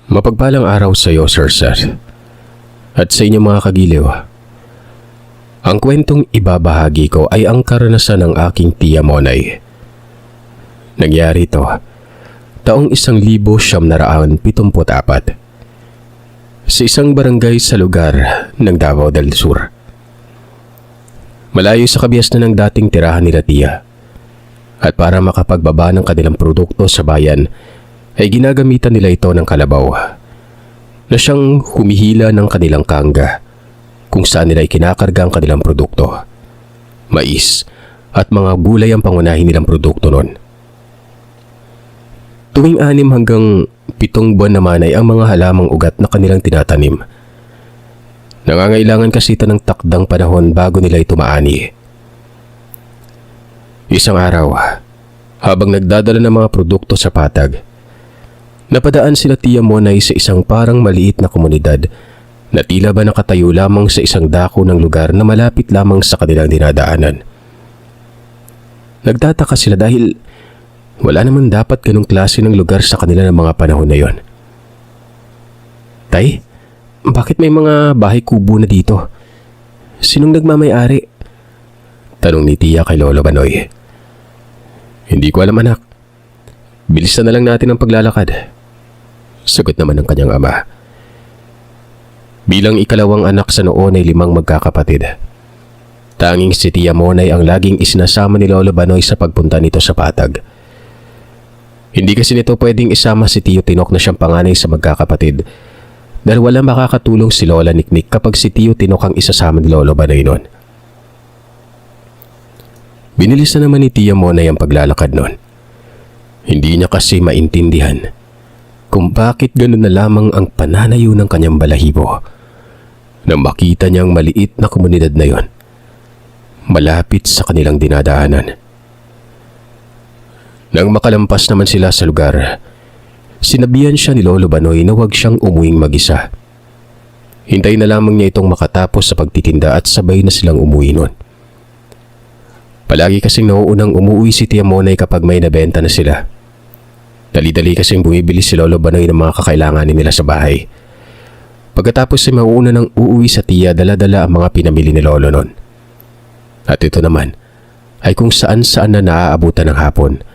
Mapagpalang araw sa iyo, Sir Seth, at sa inyong mga kagiliw. Ang kwentong ibabahagi ko ay ang karanasan ng aking tiya Monay. Nangyari ito taong 1974 sa isang barangay sa lugar ng Davao del Sur. Malayo sa kabias na ng dating tirahan nila tiya, at para makapagbaba ng kanilang produkto sa bayan ay ginagamitan nila ito ng kalabaw na siyang humihila ng kanilang kangga kung saan nila kinakarga ang kanilang produkto. Mais at mga gulay ang pangunahin nilang produkto noon. Tuwing 6 hanggang 7 buwan naman ay ang mga halamang ugat na kanilang tinatanim. Nangangailangan kasi ito ng takdang panahon bago nila ito maani. Isang araw, habang nagdadala ng mga produkto sa patag, napadaan sila Tia Monay sa isang parang maliit na komunidad na tila ba nakatayo lamang sa isang dako ng lugar na malapit lamang sa kanilang dinadaanan. Nagtataka sila dahil wala naman dapat ganong klase ng lugar sa kanila ng mga panahon na yon. Tay, bakit may mga bahay kubo na dito? Sinong nagmamay-ari? Tanong ni Tia kay Lolo Banoy. Hindi ko alam, anak. Bilisan na lang natin ang paglalakad. Sagot naman ng kanyang ama. Bilang ikalawang anak sa noon ay 5 magkakapatid. Tanging si Tia Monay ang laging isinasama ni Lolo Banoy sa pagpunta nito sa patag. Hindi kasi nito pwedeng isama si Tio Tinok na siyang panganay sa magkakapatid dahil wala makakatulong si Lola Niknik kapag si Tio Tinok ang isasama ni Lolo Banoy noon. Binilis na naman ni Tia Monay ang paglalakad noon. Hindi niya kasi maintindihan kung bakit gano'n na lamang ang pananayo ng kanyang balahibo nang makita niyang maliit na komunidad na yon malapit sa kanilang dinadaanan. Nang makalampas naman sila sa lugar, sinabihan siya ni Lolo Banoy na huwag siyang umuwing mag-isa. Hintayin na lamang niya itong makatapos sa pagtitinda at sabay na silang umuwi noon. Palagi kasing nauunang umuwi si Tia Monay kapag may nabenta na sila. Dali-dali kasing bumibili si Lolo Banoy ng mga kakailanganin nila sa bahay. Pagkatapos ay mauuna nang uuwi sa tiya, dala-dala ang mga pinamili ni Lolo noon. At ito naman ay kung saan-saan na naaabutan ng hapon,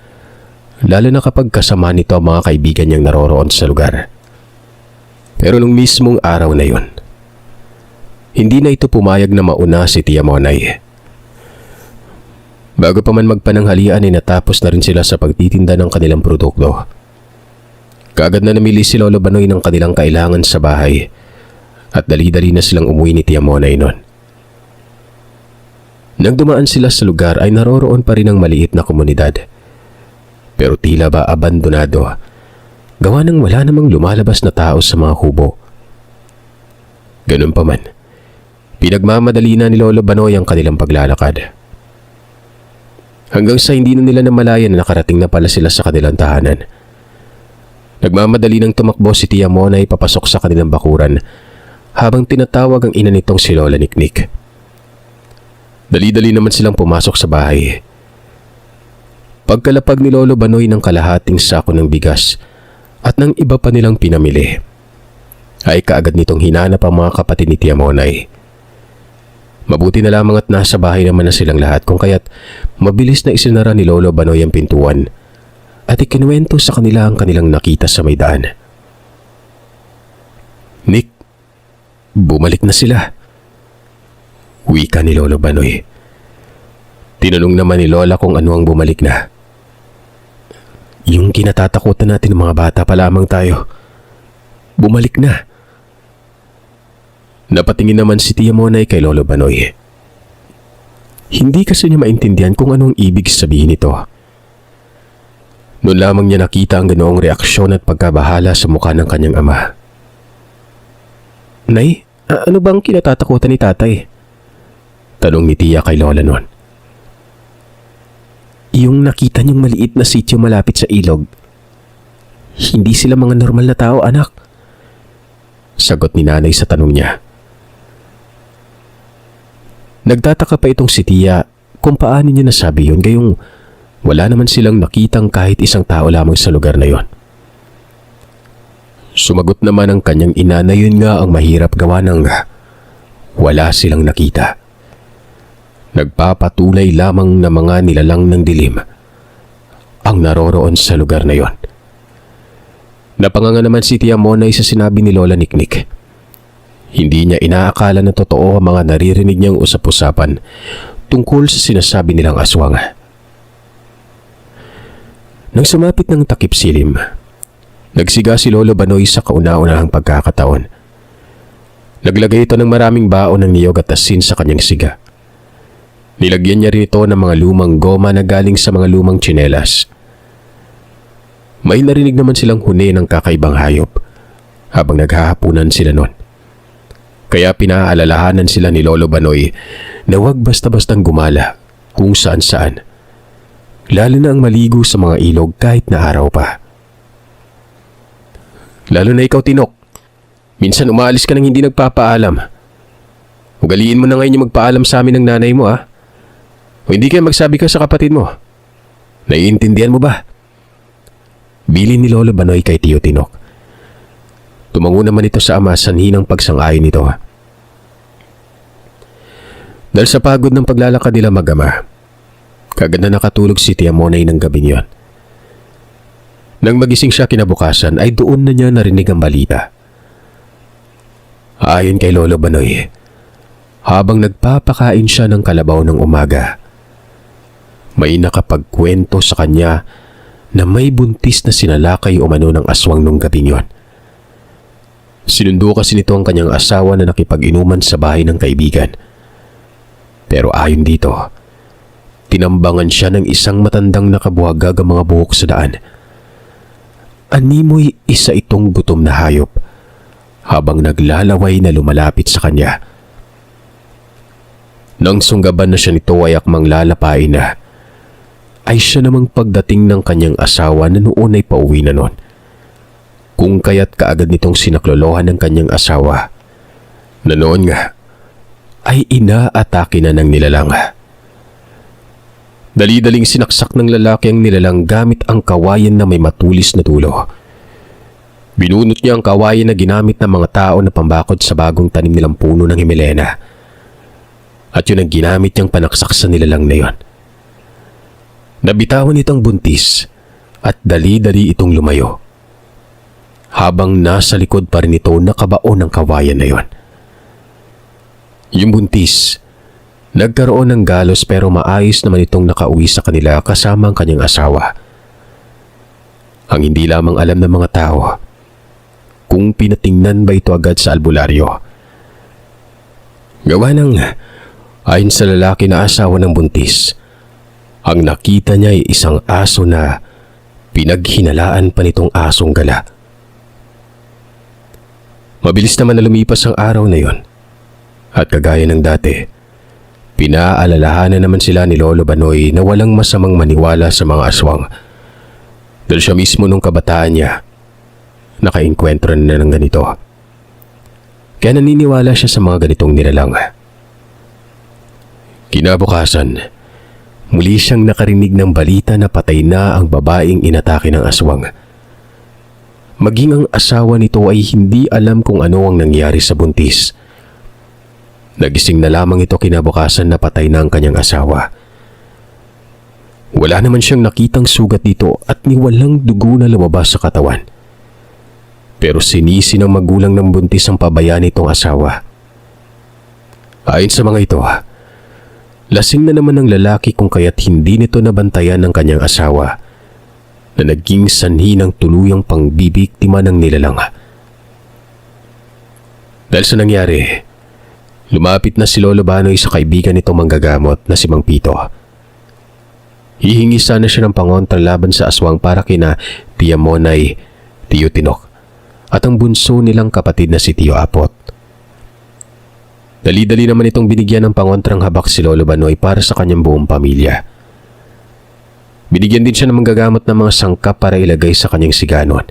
lalo na kapag kasama nito ang mga kaibigan niyang naroroon sa lugar. Pero nung mismong araw na yon, hindi na ito pumayag na mauna si Tia Monay. Bago pa man magpananghalian ay natapos na rin sila sa pagtitinda ng kanilang produkto. Kaagad na namili si Lolo Banoy ng kanilang kailangan sa bahay at dali-dali na silang umuwi ni Tia Monay noon. Nang dumaan sila sa lugar ay naroroon pa rin ang maliit na komunidad. Pero tila ba abandonado, gawa ng wala namang lumalabas na tao sa mga kubo. Ganun pa man, pinagmamadali na ni Lolo Banoy ang kanilang paglalakad. Hanggang sa hindi na nila namalayan na nakarating na pala sila sa kanilang tahanan. Nagmamadali ng tumakbo si Tia Monay papasok sa kanilang bakuran habang tinatawag ang ina nitong si Lola Niknik. Dali-dali naman silang pumasok sa bahay. Pagkalapag ni Lolo Banoy ng kalahating sako ng bigas at ng iba pa nilang pinamili, ay kaagad nitong hinanap ang mga kapatid ni Tia Monay. Mabuti na lamang at nasa bahay naman na silang lahat kung kaya't mabilis na isinara ni Lolo Banoy ang pintuan at ikinuwento sa kanila ang kanilang nakita sa may daan. Nick, bumalik na sila. Wika ni Lolo Banoy. Tinanong naman ni Lola kung ano ang bumalik na. Yung kinatatakutan natin ng mga bata pa lamang tayo. Bumalik na. Napatingin naman si Tia Monay kay Lolo Banoy. Hindi kasi niya maintindihan kung anong ibig sabihin nito. Noon lamang niya nakita ang ganoong reaksyon at pagkabahala sa mukha ng kanyang ama. Nay, ano bang kinatatakutan ni tatay? Tanong ni Tia kay Lola noon. Yung nakita niyong maliit na sityo malapit sa ilog. Hindi sila mga normal na tao, anak. Sagot ni nanay sa tanong niya. Nagtataka pa itong si Tia kung paano niya nasabi yun gayong wala naman silang nakitang kahit isang tao lamang sa lugar na yon. Sumagot naman ang kanyang ina na yun nga ang mahirap gawa ng wala silang nakita. Nagpapatuloy lamang na mga nilalang ng dilim ang naroroon sa lugar na yon. Napanganga naman si Tia Monay sa sinabi ni Lola Niknik. Hindi niya inaakala na totoo ang mga naririnig niyang usap-usapan tungkol sa sinasabi nilang aswang. Nang sumapit ng takip silim, nagsiga si Lolo Banoy sa kauna-unahang pagkakataon. Naglagay ito ng maraming baon ng niyog at asin sa kanyang siga. Nilagyan niya rin ito ng mga lumang goma na galing sa mga lumang tsinelas. May narinig naman silang huni ng kakaibang hayop habang naghahapunan sila noon. Kaya pinaalalahanan sila ni Lolo Banoy na huwag basta-bastang gumala kung saan-saan, lalo na ang maligo sa mga ilog kahit na araw pa. Lalo na ikaw, Tinok. Minsan umaalis ka nang hindi nagpapaalam. Ugaliin mo na ngayon yung magpaalam sa amin ng nanay mo, ha? O hindi kaya magsabi ka sa kapatid mo. Naiintindihan mo ba? Bilin ni Lolo Banoy kay Tio Tinok. Tumango naman ito sa ama sanhi ng pagsang-ayon nito. Dahil sa pagod ng paglalakad nila mag-ama, kagad na nakatulog si Tia Monay ng gabing yon. Nang magising siya kinabukasan ay doon na niya narinig ang balita. Ayon kay Lolo Banoy, habang nagpapakain siya ng kalabaw ng umaga, may nakapagkwento sa kanya na may buntis na sinalakay umano ng aswang nung gabing yon. Sinundo kasi nito ang kanyang asawa na nakipag-inuman sa bahay ng kaibigan. Pero ayon dito, tinambangan siya ng isang matandang nakabuhagag ang mga buhok sa daan. Animoy isa itong gutom na hayop habang naglalaway na lumalapit sa kanya. Nang sunggaban na siya nito ay akmang lalapain na, ay siya namang pagdating ng kanyang asawa na noon ay pauwi na noon. Kung kaya't kaagad nitong sinaklolohan ng kanyang asawa na noon nga ay inaatake na ng nilalang. Dali-daling sinaksak ng lalaki ang nilalang gamit ang kawayan na may matulis na dulo. Binunot niya ang kawayan na ginamit ng mga tao na pambakod sa bagong tanim nilang puno ng Himelena. At yun ang ginamit niyang panaksak sa nilalang na yon. Nabitawan itong buntis at dali-dali itong lumayo. Habang nasa likod pa rin ito nakabaon ng kawayan na yon. Yung buntis, nagkaroon ng galos pero maayos naman itong nakauwi sa kanila kasama ang kanyang asawa. Ang hindi lamang alam ng mga tao, kung pinatingnan ba ito agad sa albularyo. Gawa ng, ayon sa lalaki na asawa ng buntis, ang nakita niya ay isang aso na pinaghinalaan pa nitong asong gala. Mabilis naman na lumipas ang araw na yon. At kagaya ng dati, pinaalalahanan naman sila ni Lolo Banoy na walang masamang maniwala sa mga aswang. Dahil siya mismo nung kabataan niya, nakainkwentro na ng ganito. Kaya naniniwala siya sa mga ganitong nilalang. Kinabukasan, muli siyang nakarinig ng balita na patay na ang babaeng inatake ng aswang. Maging ang asawa nito ay hindi alam kung ano ang nangyari sa buntis. Nagising na lamang ito kinabukasan na patay na ang kanyang asawa. Wala naman siyang nakitang sugat dito at ni walang dugo na lumabas sa katawan. Pero sinisi ng magulang ng buntis ang pabayaan nitong asawa. Ayon sa mga ito, lasing na naman ng lalaki kung kaya't hindi nito nabantayan ng kanyang asawa na naging sanhi ng tuluyang pangbibiktima ng nilalang. Dahil sa nangyari, lumapit na si Lolo Banoy sa kaibigan nitong manggagamot na si Mang Pito. Hihingi sana siya ng pangontra laban sa aswang para kina Tia Monay, Tio Tinok, at ang bunso nilang kapatid na si Tio Apot. Dali-dali naman itong binigyan ng pangontrang habak si Lolo Banoy para sa kanyang buong pamilya. Binigyan din siya ng manggagamot ng mga sangkap para ilagay sa kanyang siganon.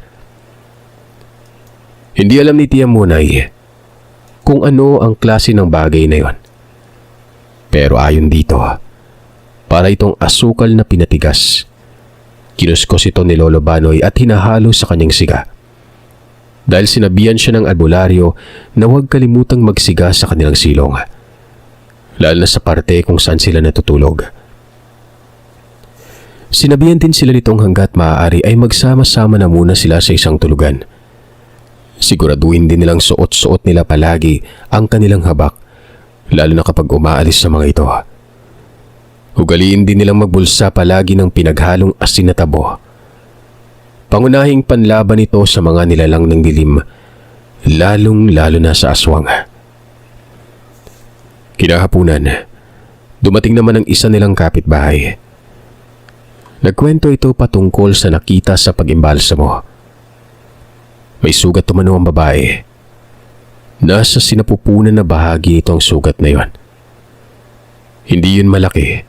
Hindi alam ni Tia Monay kung ano ang klase ng bagay na yon. Pero ayon dito, para itong asukal na pinatigas. Kinuskos ito ni Lolo Banoy at hinahalo sa kanyang siga. dahil sinabihan siya ng albularyo na huwag kalimutang magsiga sa kanilang silong, lalo na sa parte kung saan sila natutulog. Sinabihan din sila nitong hanggat maaari ay magsama-sama na muna sila sa isang tulugan. Siguraduhin din nilang suot-suot nila palagi ang kanilang habak, lalo na kapag umaalis sa mga ito. Ugaliin din nilang magbulsa palagi ng pinaghalong asin na tabo. Pangunahing panlaban ito sa mga nilalang ng dilim, lalong-lalo na sa aswang. Kinahapunan, dumating naman ang isa nilang kapitbahay. Nagkwento ito patungkol sa nakita sa pag-imbalsamo. May sugat umano ang babae. Nasa sinapupunan na bahagi nito ang sugat na yon. Hindi yun malaki.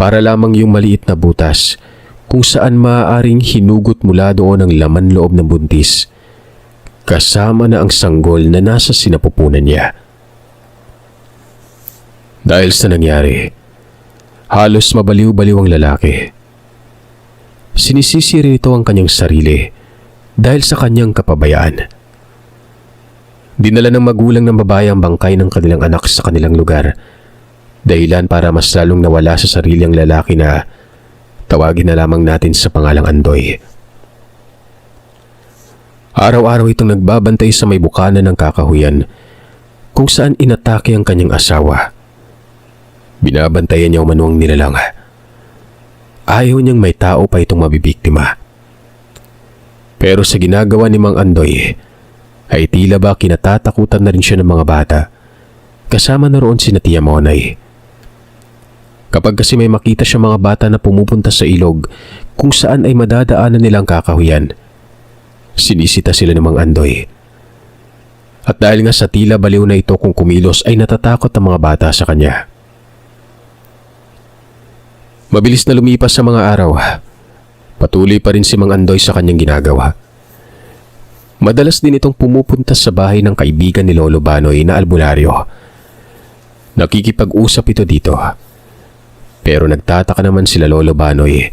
Para lamang yung maliit na butas kung saan maaaring hinugot mula doon ang laman loob ng buntis, kasama na ang sanggol na nasa sinapupunan niya. Dahil sa nangyari, halos mabaliw-baliw ang lalaki. Sinisisi rin ito ang kanyang sarili dahil sa kanyang kapabayaan. Dinala ng magulang ng babae ang bangkay ng kanilang anak sa kanilang lugar, dahilan para mas lalong nawala sa sarili ang lalaki na tawagin na lamang natin sa pangalang Andoy. Araw-araw itong nagbabantay sa may bukana ng kakahuyan kung saan inatake ang kanyang asawa. Binabantayan niya umano ang nilalang. Ayaw niyang may tao pa itong mabibiktima. Pero sa ginagawa ni Mang Andoy, ay tila ba kinatatakutan na rin siya ng mga bata, kasama na roon sina Tia Monay. Kapag kasi may makita siya mga bata na pumupunta sa ilog kung saan ay madadaanan nilang kakahuyan, sinisita sila ng Mang Andoy. At dahil nga sa tila baliw na ito kung kumilos ay natatakot ang mga bata sa kanya. Mabilis na lumipas sa mga araw. Patuloy pa rin si Mang Andoy sa kanyang ginagawa. Madalas din itong pumupunta sa bahay ng kaibigan ni Lolo Banoy na albularyo. Nakikipag-usap ito dito. Pero nagtataka naman sila Lolo Banoy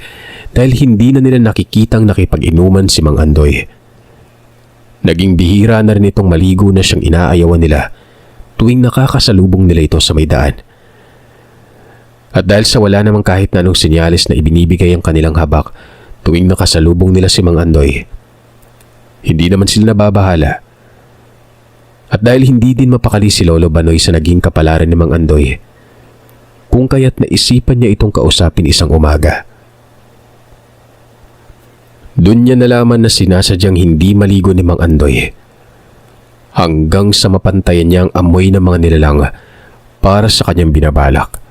dahil hindi na nila nakikitang nakipag-inuman si Mang Andoy. Naging bihira na rin itong maligo na siyang inaayawan nila tuwing nakakasalubong nila ito sa may daan. At dahil sa wala namang kahit na anong senyales na ibinibigay ang kanilang habak tuwing nakasalubong nila si Mang Andoy, hindi naman sila nababahala. At dahil hindi din mapakali si Lolo Banoy sa naging kapalaran ni Mang Andoy, kung kaya't naisipan niya itong kausapin isang umaga. Doon niya nalaman na sinasadyang hindi maligo ni Mang Andoy, hanggang sa mapantayan niya ang amoy ng mga nilalang para sa kanyang binabalak.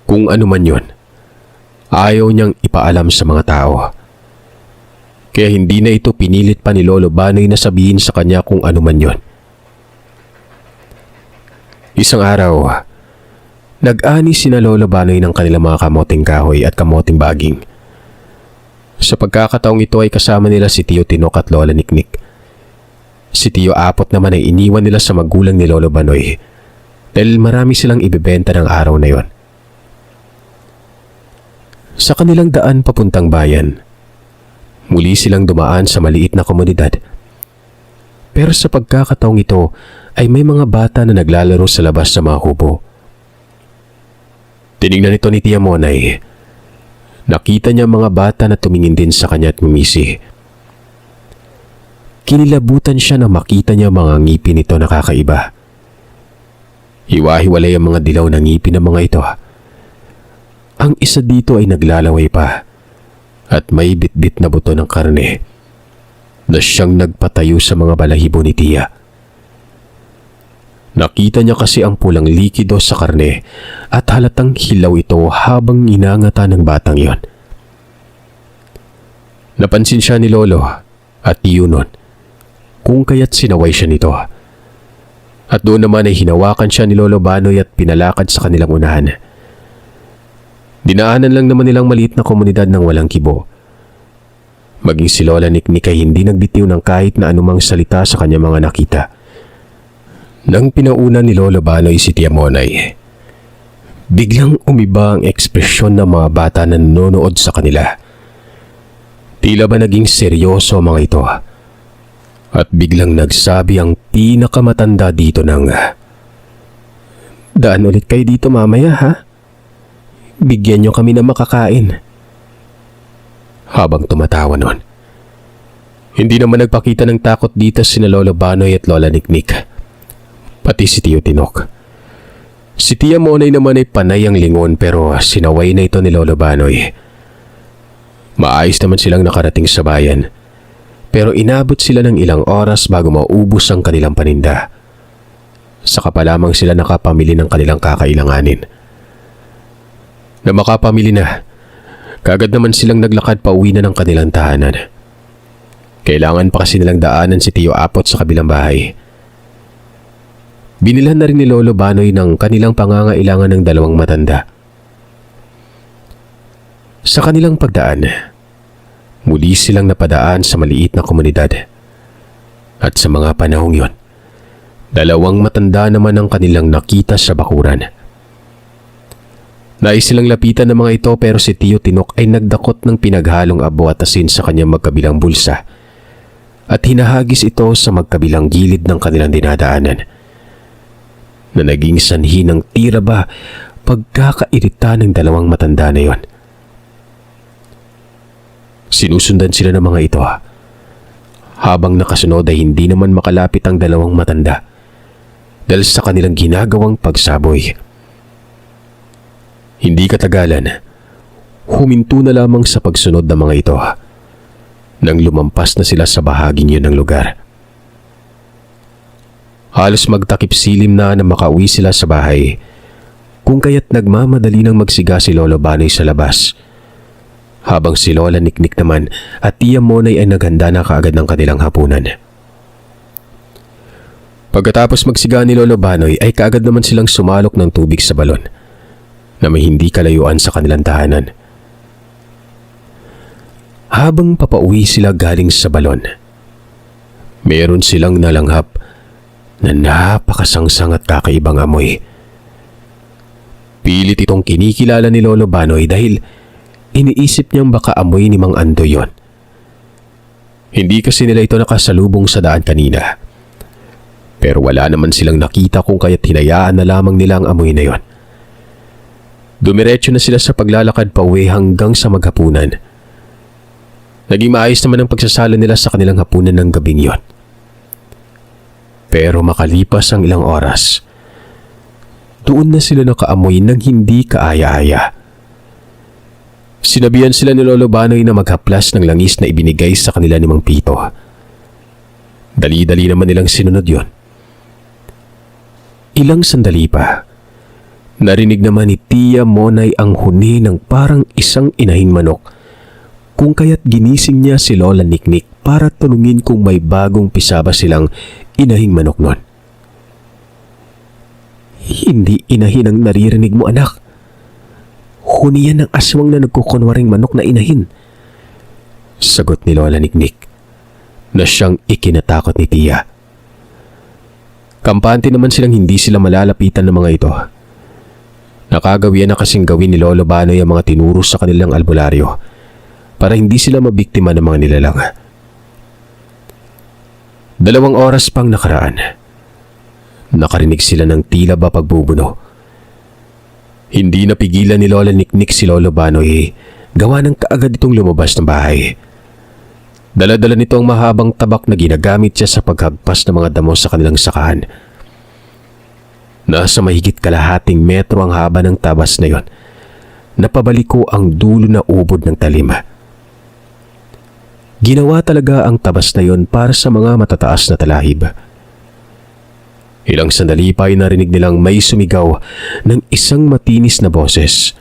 Kung ano man yun, ayaw niyang ipaalam sa mga tao. Kaya hindi na ito pinilit pa ni Lolo Banoy na sabihin sa kanya kung ano man yun. Isang araw, nag-ani sina Lolo Banoy ng kanilang mga kamoting kahoy at kamoting baging. Sa pagkakataong ito ay kasama nila si Tio Tinok at Lola Niknik. Si Tio Apot naman ay iniwan nila sa magulang ni Lolo Banoy dahil marami silang ibebenta ng araw na yon. Sa kanilang daan papuntang bayan, muli silang dumaan sa maliit na komunidad. Pero sa pagkakataong ito ay may mga bata na naglalaro sa labas sa mga kubo. Tinignan ito ni Tia Monay. Nakita niya mga bata na tumingin din sa kanya at ngumisi. Kinilabutan siya na makita niya mga ngipin nito na kakaiba. Hiwa-hiwalay ang mga dilaw na ngipin ng mga ito. Ang isa dito ay naglalaway pa at may bitbit na buto ng karne na siyang nagpatayo sa mga balahibo ni Tia. Nakita niya kasi ang pulang likido sa karne at halatang hilaw ito habang inangatan ng batang yon. Napansin siya ni Lolo at Tio nun kung kaya't sinaway siya nito. At doon naman ay hinawakan siya ni Lolo Banoy at pinalakad sa kanilang unahan. Dinaanan lang naman nilang maliit na komunidad ng walang kibo. Maging si Lola Niknik ay hindi nagbitiw ng kahit na anumang salita sa kanyang mga nakita. Nang pinauna ni Lolo Banoy si Tia Monay, biglang umiba ang ekspresyon ng mga bata na nanonood sa kanila. Tila ba naging seryoso ang mga ito At biglang nagsabi ang pinakamatanda dito ng, "Daan ulit kayo dito mamaya, ha? Bigyan niyo kami na makakain." Habang tumatawa nun. Hindi naman nagpakita ng takot dito sina Lolo Banoy at Lola Niknik. Pati si Tio Tinok. Si Tia Monay naman ay panay ang lingon pero sinaway na ito ni Lolo Banoy. Maayos naman silang nakarating sa bayan. Pero inabot sila ng ilang oras bago maubos ang kanilang paninda. Saka pa lamang sila nakapamili ng kanilang kakailanganin. Na makapamili na, kaagad naman silang naglakad pa uwi na ng kanilang tahanan. Kailangan pa kasi nilang daanan si Tio Apot sa kabilang bahay. Binilhan na rin ni Lolo Banoy ng kanilang pangangailangan ng dalawang matanda. Sa kanilang pagdaan, muli silang napadaan sa maliit na komunidad. At sa mga panahong yon, dalawang matanda naman ang kanilang nakita sa bakuran. Nais silang lapitan ng mga ito pero si Tio Tinok ay nagdakot ng pinaghalong abo at asin sa kanyang magkabilang bulsa at hinahagis ito sa magkabilang gilid ng kanilang dinadaanan na naging sanhi ng tira ba pagkakairita ng dalawang matanda na yon. Sinusundan sila ng mga ito. Habang nakasunod ay hindi naman makalapit ang dalawang matanda dahil sa kanilang ginagawang pagsaboy. Hindi katagalan, huminto na lamang sa pagsunod ng mga ito nang lumampas na sila sa bahaging yun ng lugar. Halos magtakip silim na makauwi sila sa bahay kung kaya't nagmamadali ng magsiga si Lolo Banoy sa labas. Habang si Lola Niknik naman at Tia Monay ay naghanda na kaagad ng kanilang hapunan. Pagkatapos magsiga ni Lolo Banoy ay kaagad naman silang sumalok ng tubig sa balon na may hindi kalayuan sa kanilang tahanan. Habang papauwi sila galing sa balon, meron silang nalanghap na napakasangsang at kakaibang amoy. Pilit itong kinikilala ni Lolo Banoy dahil iniisip niyang baka amoy ni Mang Ando yon. Hindi kasi nila ito nakasalubong sa daan kanina. Pero wala naman silang nakita kung kaya't hinayaan na lamang nila ang amoy na yon. Dumiretso na sila sa paglalakad pa uwi hanggang sa maghapunan. Naging maayos naman ang pagsasalo nila sa kanilang hapunan ng gabing yon. Pero makalipas ang ilang oras, doon na sila nakaamoy ng hindi kaaya-aya. Sinabihan sila ni Lolo Banoy na maghaplas ng langis na ibinigay sa kanila ni Mang Pito. Dali-dali naman nilang sinunod yon. Ilang sandali pa, narinig naman ni Tia Monay ang huni ng parang isang inahing manok kung kaya't ginising niya si Lola Niknik para tanungin kung may bagong pisaba silang inahing manok nun. "Hindi inahin ang naririnig mo, anak. Huni yan ng aswang na nagkukunwaring manok na inahin," sagot ni Lola Niknik na siyang ikinatakot ni Tia. Kampante naman silang hindi sila malalapitan ng mga ito. Nakagawian na kasing gawin ni Lolo Banoy ang mga tinuro sa kanilang albularyo para hindi sila mabiktima ng mga nilalang. 2 oras pang nakaraan, nakarinig sila ng tila ba pagbubuno. Hindi napigilan ni Lola Niknik si Lolo Banoy, gawa ng kaagad itong lumabas ng bahay. Dala-dala nito ang mahabang tabak na ginagamit siya sa paghagpas ng mga damo sa kanilang sakahan. Nasa mahigit kalahating metro ang haba ng tabas na yon. Napabaliko ang dulo na ubod ng talim. Ginawa talaga ang tabas na yon para sa mga matataas na talahib. Ilang sandali pa ay narinig nilang may sumigaw ng isang matinis na boses.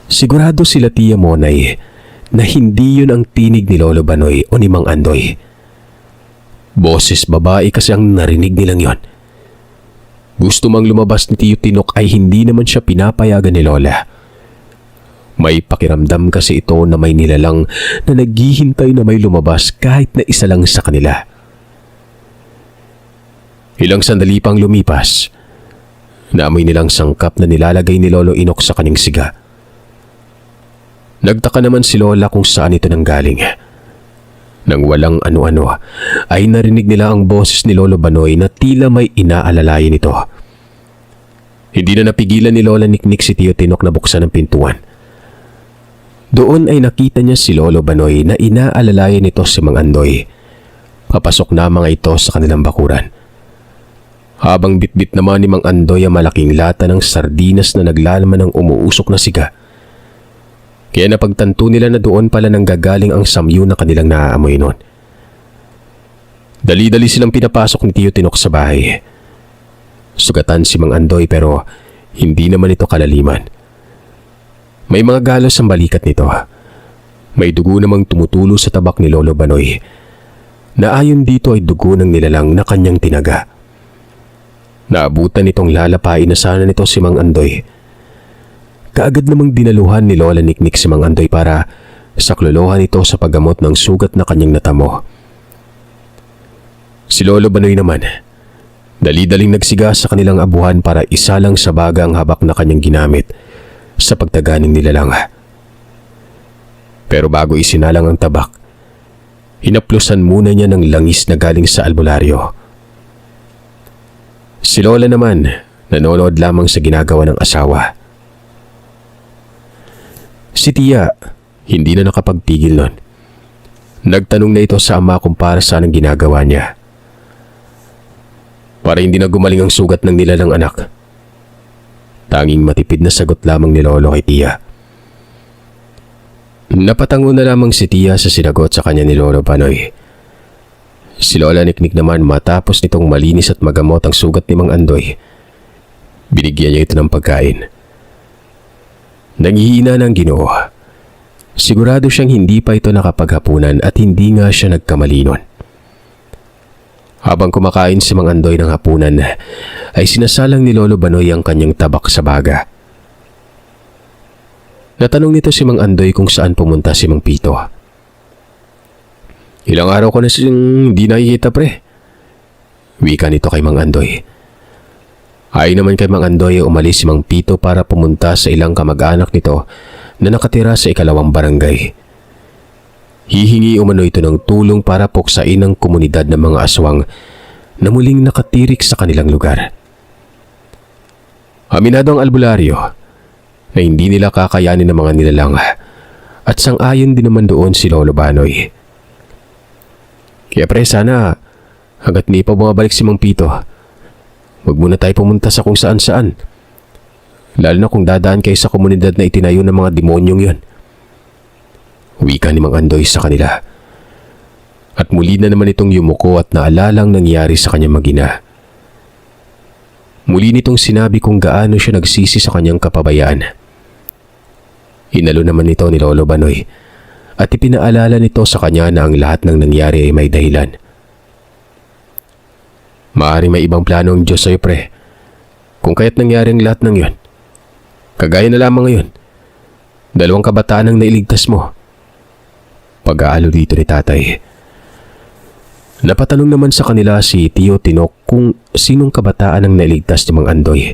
Sigurado sila Tia Monay na hindi yun ang tinig ni Lolo Banoy o ni Mang Andoy. Boses babae kasi ang narinig nilang yon. Gusto mang lumabas ni Tio Tinok ay hindi naman siya pinapayagan ni Lola. May pakiramdam kasi ito na may nilalang na naghihintay na may lumabas kahit na isa lang sa kanila. Ilang sandali pang lumipas, naamoy nilang sangkap na nilalagay ni Lolo Inok sa kanyang siga. Nagtaka naman si Lola kung saan ito nanggaling. Nang walang ano-ano ay narinig nila ang boses ni Lolo Banoy na tila may inaalalayan nito. Hindi na napigilan ni Lola Niknik si Tio Tinok na buksan ang pintuan. Doon ay nakita niya si Lolo Banoy na inaalalayan nito si Mang Andoy. Papasok na mga ito sa kanilang bakuran. Habang bitbit naman ni Mang Andoy ang malaking lata ng sardinas na naglalaman ng umuusok na siga. Kaya napagtanto nila na doon pala nang gagaling ang samyu na kanilang naaamoy noon. Dali-dali silang pinapasok ni Tio Tinok sa bahay. Sugatan si Mang Andoy pero hindi naman ito kalaliman. May mga galos ang balikat nito. May dugo namang tumutulo sa tabak ni Lolo Banoy na ayon dito ay dugo ng nilalang na kanyang tinaga. Naabutan nitong lalapain na sana nito si Mang Andoy. Kaagad namang dinaluhan ni Lola Niknik si Mang Andoy para saklolohan ito sa paggamot ng sugat na kanyang natamo. Si Lolo Banoy naman, dali-daling nagsiga sa kanilang abuhan para isalang sa baga ang habak na kanyang ginamit sa pagtaganing nilalang. Pero bago isinalang ang tabak, hinaplusan muna niya ng langis na galing sa albularyo. Si Lola naman, nanonood lamang sa ginagawa ng asawa. Si Tia, hindi na nakapagpigil nun. Nagtanong na ito sa ama kung para saan ang ginagawa niya. Para hindi na gumaling ang sugat ng nilalang anak. Tanging matipid na sagot lamang ni Lolo kay Tia. Napatango na lamang si Tia sa sinagot sa kanya ni Lolo Banoy. Si Lola Niknik naman matapos nitong malinis at magamot ang sugat ni Mang Andoy. Binigyan niya ito ng pagkain. Nanghihina ng Ginoo. Sigurado siyang hindi pa ito nakapaghapunan at hindi nga siya nagkamali nun. Habang kumakain si Mang Andoy ng hapunan, ay sinasalang ni Lolo Banoy ang kanyang tabak sa baga. Natanong nito si Mang Andoy kung saan pumunta si Mang Pito. Ilang araw ko na siyang hindi nakikita pre. Wika nito kay Mang Andoy. Ayon naman kay Mang Andoy, umalis si Mang Pito para pumunta sa ilang kamag-anak nito na nakatira sa ikalawang barangay. Hihingi umano ito ng tulong para puksain ang komunidad ng mga aswang na muling nakatirik sa kanilang lugar. Aminado ang albularyo na hindi nila kakayanin ng mga nilalang at sang-ayon din naman doon si Lolo Banoy. Kaya pre, sana hanggat di pa bumabalik si Mang Pito, huwag muna tayo pumunta sa kung saan-saan. Lalo na kung dadaan kayo sa komunidad na itinayo ng mga demonyong yon. Wika ni Mang Andoy sa kanila. At muli na naman itong yumuko at naalalang nangyari sa kanyang magina. Muli nitong sinabi kung gaano siya nagsisi sa kanyang kapabayaan. Inalo naman ito ni Lolo Banoy at ipinaalala nito sa kanya na ang lahat ng nangyari ay may dahilan. Maaaring may ibang plano ang Diyos sa'yo pre. Kung kaya't nangyari ang lahat ng yon. Kagaya na lamang ngayon. 2 kabataan ang nailigtas mo. Pag-aalo dito ni tatay. Napatanong naman sa kanila si Tio Tinok kung sinong kabataan ang nailigtas ni Mang Andoy.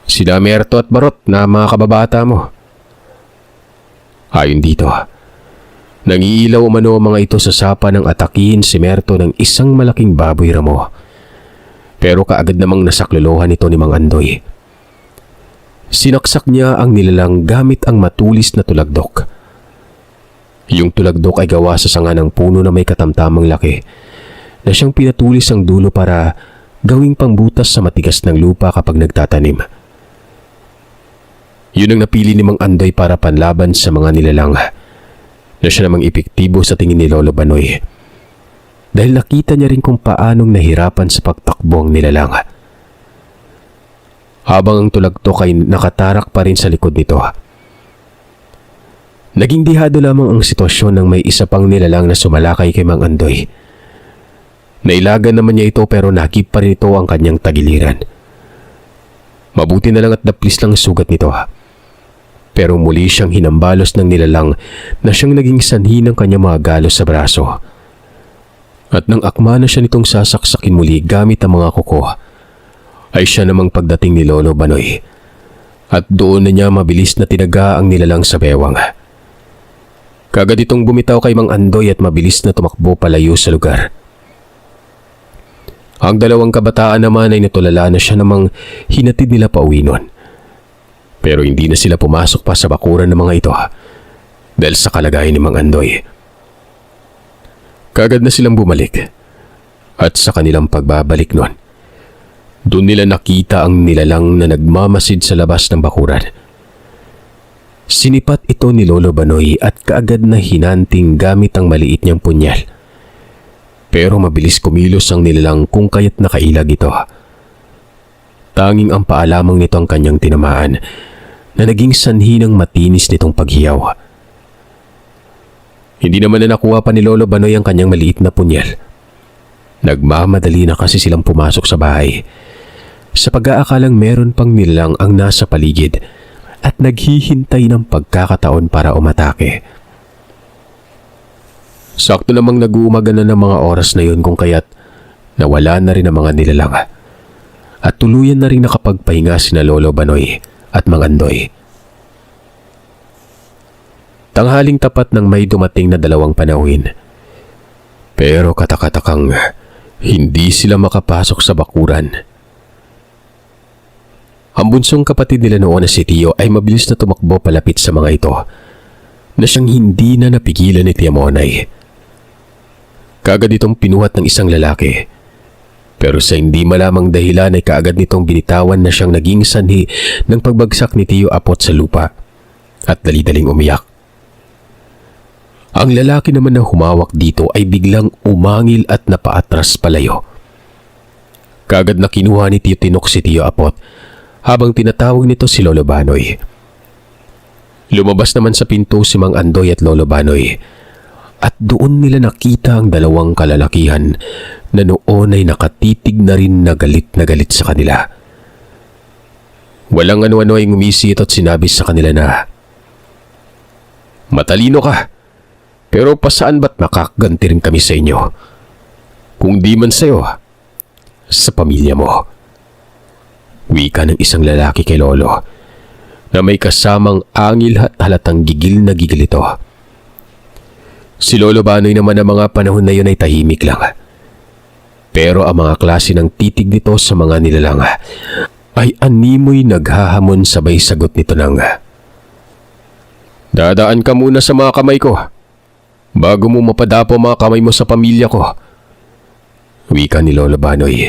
Sila Merto at Barot na mga kababata mo. Ayon dito, nangiilaw umano ang mga ito sa sapa ng atakihin si Merto ng isang malaking baboy ramo. Pero kaagad namang nasaklolohan ito ni Mang Andoy. Sinaksak niya ang nilalang gamit ang matulis na tulagdok. Yung tulagdok ay gawa sa sanga ng puno na may katamtamang laki na siyang pinatulis ang dulo para gawing pangbutas sa matigas ng lupa kapag nagtatanim. Yun ang napili ni Mang Andoy para panlaban sa mga nilalang na siya namang epektibo sa tingin ni Lolo Banoy dahil nakita niya rin kung paanong nahirapan sa pagtakbo ang nilalang. Habang ang tulagtok ay nakatarak pa rin sa likod nito, naging dihado lamang ang sitwasyon ng may isa pang nilalang na sumalakay kay Mang Andoy. Nailagan naman niya ito pero nakip pa rin ito ang kanyang tagiliran. Mabuti na lang at daplis lang sugat nito. Pero muli siyang hinambalos ng nilalang na siyang naging sanhi ng kanyang mga galos sa braso. At nang akma na siya nitong sasaksakin muli gamit ang mga kuko, ay siya namang pagdating ni Lolo Banoy. At doon na niya mabilis na tinaga ang nilalang sa bewang. Kaagad itong bumitaw kay Mang Andoy at mabilis na tumakbo palayo sa lugar. Ang dalawang kabataan naman ay natulala na siya namang hinatid nila pauwi nun. Pero hindi na sila pumasok pa sa bakuran ng mga ito dahil sa kalagayan ni Mang Andoy. Kaagad na silang bumalik at sa kanilang pagbabalik nun, doon nila nakita ang nilalang na nagmamasid sa labas ng bakuran. Sinipat ito ni Lolo Banoy at kaagad na hinanting gamit ang maliit niyang punyal. Pero mabilis kumilos ang nilalang kung kaya't nakailag ito. Tanging ang paalamang nito ang kanyang tinamaan na naging sanhi ng matinis nitong paghiyaw. Hindi naman na nakuha pa ni Lolo Banoy ang kanyang maliit na punyal. Nagmamadali na kasi silang pumasok sa bahay sa pag-aakalang meron pang nilalang ang nasa paligid at naghihintay ng pagkakataon para umatake. Sakto namang nag-uumaga na ng mga oras na yun kung kaya't nawala na rin ang mga nilalang at tuluyan na rin nakapagpahinga sina Lolo Banoy at Mang Andoy. Tanghaling tapat nang may dumating na dalawang panauhin. Pero katakatakang hindi sila makapasok sa bakuran. Ang bunsong kapatid nila noon na si Tio ay mabilis na tumakbo palapit sa mga ito na siyang hindi na napigilan ni Tia Monay. Kaagad itong pinuhat ng isang lalaki. Pero sa hindi malamang dahilan ay kaagad nitong binitawan na siyang naging sanhi ng pagbagsak ni Tio Apot sa lupa at dali-daling umiyak. Ang lalaki naman na humawak dito ay biglang umangil at napaatras palayo. Kaagad na kinuha ni Tio Tinok si Tio Apot habang tinatawag nito si Lolo Banoy. Lumabas naman sa pinto si Mang Andoy at Lolo Banoy at doon nila nakita ang dalawang kalalakihan na noon ay nakatitig na rin na galit sa kanila. Walang ano-ano ay ngumisit at sinabi sa kanila na, "Matalino ka, pero pasaan ba't makakaganti rin kami sa inyo? Kung di man sa'yo, sa pamilya mo." Wika ng isang lalaki kay Lolo na may kasamang angil at halatang gigil na gigil ito. Si Lolo Banoy naman ang mga panahon na yun ay tahimik lang. Pero ang mga klase ng titig nito sa mga nilalang ay animoy naghahamon sabay sagot nito ng, "Dadaan ka muna sa mga kamay ko bago mo mapadapo mga kamay mo sa pamilya ko." Wika ni Lolo Banoy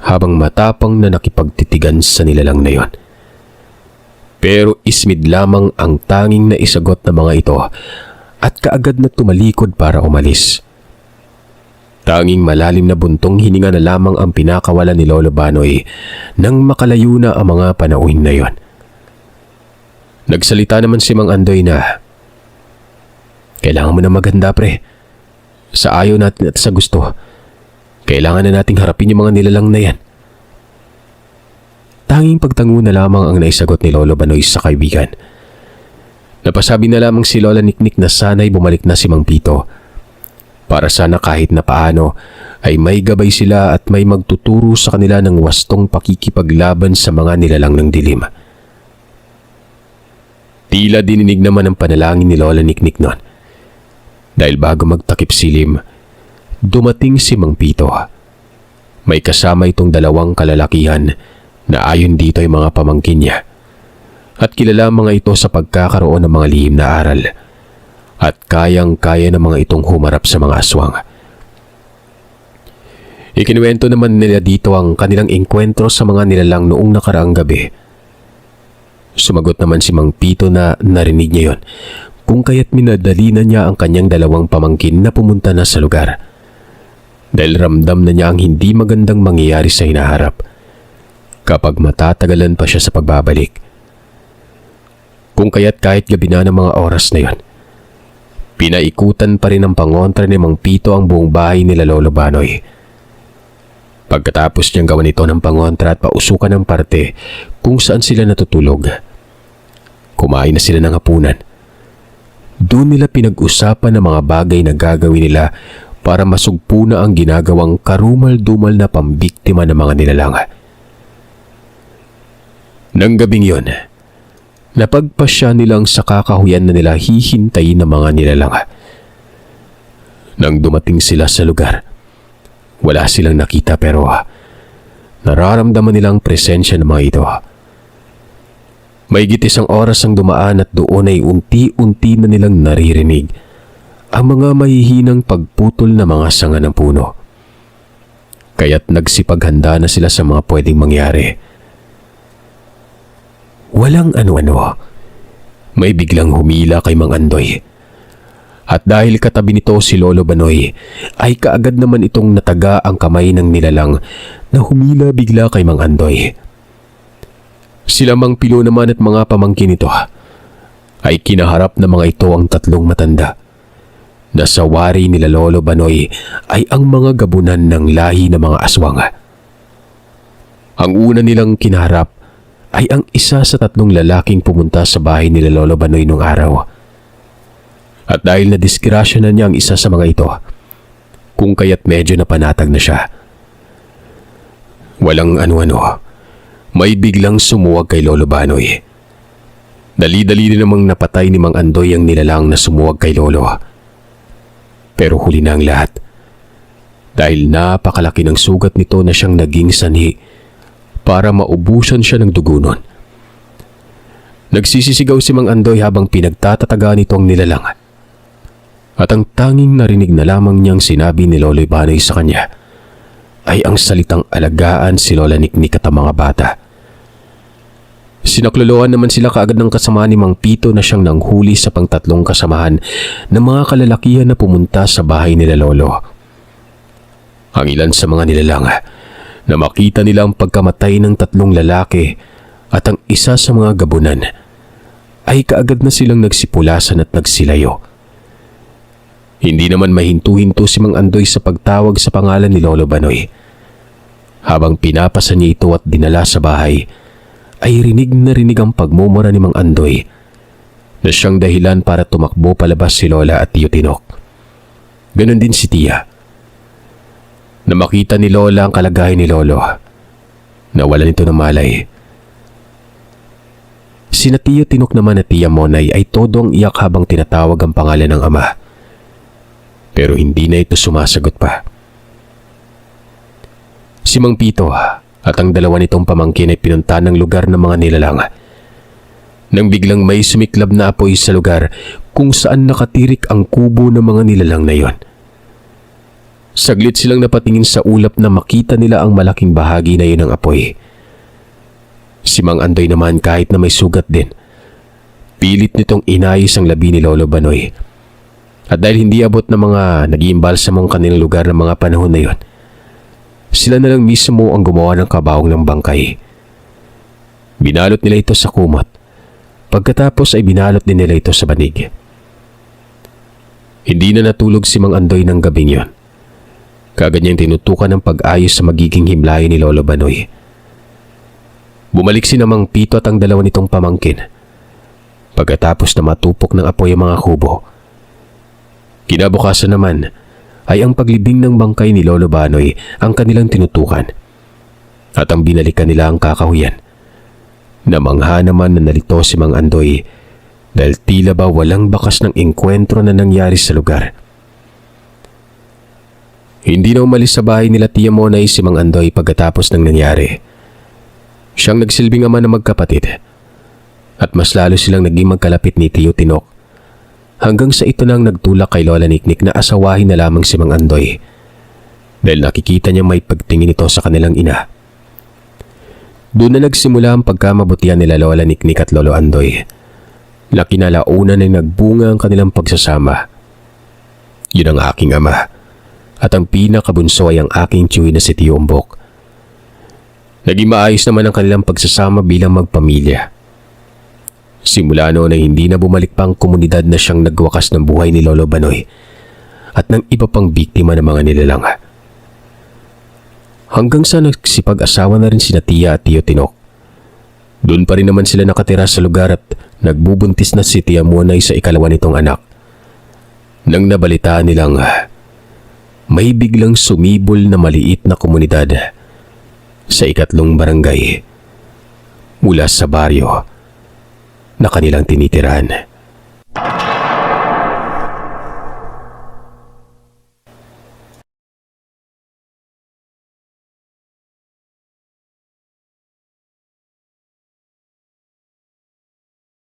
habang matapang na nakipagtitigan sa nilalang na yon. Pero ismid lamang ang tanging na isagot ng mga ito at kaagad na tumalikod para umalis. Tanging malalim na buntong hininga na lamang ang pinakawala ni Lolo Banoy nang makalayo na ang mga panauhin na yon. Nagsalita naman si Mang Andoy na, "Kailangan mo na maganda pre. Sa ayaw natin at sa gusto, kailangan na nating harapin yung mga nilalang na yan." Tanging pagtango na lamang ang naisagot ni Lolo Banoy sa kaibigan. Napasabi na lamang si Lola Niknik na sana'y bumalik na si Mang Pito para sana kahit na paano ay may gabay sila at may magtuturo sa kanila ng wastong pakikipaglaban sa mga nilalang ng dilim. Tila dininig naman ang panalangin ni Lola Niknik noon. Dahil bago magtakip silim, dumating si Mang Pito. May kasama itong dalawang kalalakihan na ayon dito ay mga pamangkin niya. At kilala mga ito sa pagkakaroon ng mga lihim na aral. At kayang-kaya ng mga itong humarap sa mga aswang. Ikinuwento naman nila dito ang kanilang engkwentro sa mga nilalang noong nakaraang gabi. Sumagot naman si Mang Pito na narinig niya yon, kung kaya't minadali na niya ang kanyang dalawang pamangkin na pumunta na sa lugar. Dahil ramdam na niya ang hindi magandang mangyayari sa hinaharap kapag matatagalan pa siya sa pagbabalik. Kung kaya't kahit gabi na ng mga oras na yon, pinaikutan pa rin ng pangontra ni Mang Pito ang buong bahay nila Lolo Banoy. Pagkatapos niyang gawan ito ng pangontra at pausukan ng parte kung saan sila natutulog, kumain na sila ng hapunan. Doon nila pinag-usapan ng mga bagay na gagawin nila para masugpo na ang ginagawang karumal-dumal na pambiktima ng mga nilalang. Nang gabing yon, Napagpasya nilang sa kakahuyan na nila hihintayin ng mga nilalang. Nang dumating sila sa lugar, wala silang nakita pero nararamdaman nilang presensya ng mga ito. Mahigit isang oras ang dumaan at doon ay unti-unti na nilang naririnig ang mga mahihinang pagputol na mga sanga ng puno. Kaya't nagsipaghanda na sila sa mga pwedeng mangyari. Walang ano-ano, may biglang humila kay Mang Andoy. At dahil katabi nito si Lolo Banoy, ay kaagad naman itong nataga ang kamay ng nilalang na humila bigla kay Mang Andoy. Sila Mang Pilo naman at mga pamangkin nito ay kinaharap na mga ito ang tatlong matanda. Nasawari nila Lolo Banoy ay ang mga gabunan ng lahi ng mga aswang. Ang una nilang kinaharap ay ang isa sa tatlong lalaking pumunta sa bahay nila Lolo Banoy nung araw. At dahil nadisgrasya na niya ang isa sa mga ito, kung kaya't medyo napanatag na siya. Walang ano-ano, may biglang sumuwag kay Lolo Banoy. Dali-dali din namang napatay ni Mang Andoy ang nilalang na sumuwag kay Lolo. Pero huli na ang lahat. Dahil napakalaki ng sugat nito na siyang naging sanhi para maubusan siya ng dugo nun. Nagsisisigaw si Mang Andoy habang pinagtatatagaan nito ang nilalang. At ang tanging narinig na lamang niyang sinabi ni Lolo Banoy sa kanya ay ang salitang alagaan si Lola Niknik at ang mga bata. Sinakloloan naman sila kaagad ng kasama ni Mang Pito na siyang nanghuli sa pangtatlong kasamahan ng mga kalalakihan na pumunta sa bahay nila Lolo. Ang ilan sa mga nilalang na makita nila ang pagkamatay ng tatlong lalaki at ang isa sa mga gabunan ay kaagad na silang nagsipulasan at nagsilayo. Hindi naman mahinto-hinto si Mang Andoy sa pagtawag sa pangalan ni Lolo Banoy. Habang pinapasa niya ito at dinala sa bahay, ay rinig na rinig ang pagmumura ni Mang Andoy na siyang dahilan para tumakbo palabas si Lola at Tiyo Tinok. Ganon din si Tia. Na makita ni Lola ang kalagayan ni Lolo, nawalan ito ng malay. Sina Tiyo Tinok naman at Tia Monay ay todong iyak habang tinatawag ang pangalan ng ama. Pero hindi na ito sumasagot pa. Si Mang Pito at ang dalawa nitong pamangkin ay pinunta ng lugar ng mga nilalang. Nang biglang may sumiklab na apoy sa lugar kung saan nakatirik ang kubo ng mga nilalang na yon. Saglit silang napatingin sa ulap na makita nila ang malaking bahagi na yun ng apoy. Si Mang Andoy naman kahit na may sugat din, pilit nitong inayos ang labi ni Lolo Banoy. At dahil hindi abot ng mga nag-iimbalsam ang kanilang lugar ng mga panahon na yon, sila na lang mismo ang gumawa ng kabaong ng bangkay. Binalot nila ito sa kumot. Pagkatapos ay binalot din nila ito sa banig. Hindi na natulog si Mang Andoy ng gabing yon. Kaagad niyang tinutukan ng pag-ayos sa magiging himlayan ni Lolo Banoy. Bumalik si Mang Pito at ang dalawa nitong pamangkin. Pagkatapos na matupok ng apoy ang mga kubo. Kinabukasan naman ay ang paglibing ng bangkay ni Lolo Banoy ang kanilang tinutukan. At ang binalikan nila ang kakahuyan. Namangha naman na nalito si Mang Andoy dahil tila ba walang bakas ng engkwentro na nangyari sa lugar. Hindi na umalis sa bahay nila Tia Monay si Mang Andoy pagkatapos ng nangyari. Siyang nagsilbing ama na magkapatid at mas lalo silang naging magkalapit ni Tiyo Tinok hanggang sa ito nang nagtulak kay Lola Niknik na asawahin na lamang si Mang Andoy dahil nakikita niya may pagtingin ito sa kanilang ina. Doon na nagsimula ang pagkamabutihan nila Lola Niknik at Lolo Andoy na kinalaunan ay nagbunga ang kanilang pagsasama. Yun ang aking ama. At ang pinakabunso ay ang aking tiyuy na si Tiyo Umbok. Naging maayos naman ang kanilang pagsasama bilang magpamilya. Simula noon ay hindi na bumalik pa ang komunidad na siyang nagwakas ng buhay ni Lolo Banoy at ng iba pang biktima ng mga nilalang. Hanggang sa nagsipag-asawa na rin sina Tia at Tiyo Tinok. Doon pa rin naman sila nakatira sa lugar at nagbubuntis na si Tia Monay sa ikalawa nitong anak. Nang nabalitaan nilang may biglang sumibol na maliit na komunidad sa ikatlong barangay mula sa baryo na kanilang tinitirahan.